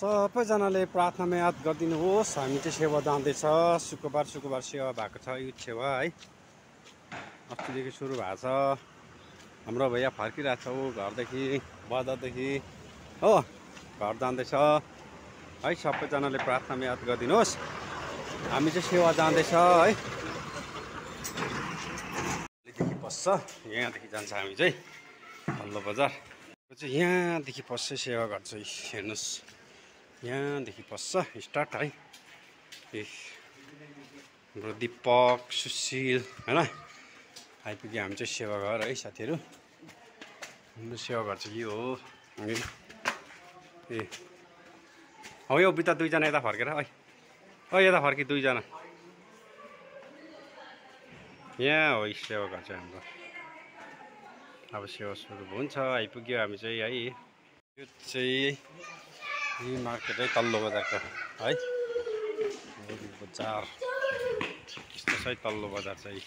सबैजनाले प्रार्थनामा याद गरिदिनुहोस्। हामी चाहिँ सेवा जाँदैछ। शुक्रबार सेवा भएको छ, युथ सेवा है। अस्तिदेखि सुरु भएको छ। हाम्रो भैया फर्किरहेको छ घरदेखि, बजारदेखि हो, घर जाँदैछ है। सबैजनाले प्रार्थनामा याद गरिदिनुहोस्। हामी चाहिँ सेवा जाँदैछ है। यहाँदेखि पस्छ, यहाँदेखि जान्छ हामी चाहिँ तल्लो बजार चाहिँ, यहाँदेखि पस्छ सेवा गर्छ। हेर्नुहोस्, यहाँदेखि पस्छ स्टार्ट है। हाम्रो दीपक, सुशील होइन आइपुग्यो। हामी चाहिँ सेवा घर है साथीहरू। हाम्रो सेवा घर चाहिँ यो हो। हो यो बिता दुईजना यता फर्केर यता फर्के दुईजना। यहाँ हो सेवा घर चाहिँ हाम्रो। अब सेवा सुरु हुन्छ, आइपुग्यो हामी चाहिँ है। यो चाहिँ यही मार्केट है, तल्लो बजारको है। बजार यस्तो छ है तल्लो बजार चाहिँ।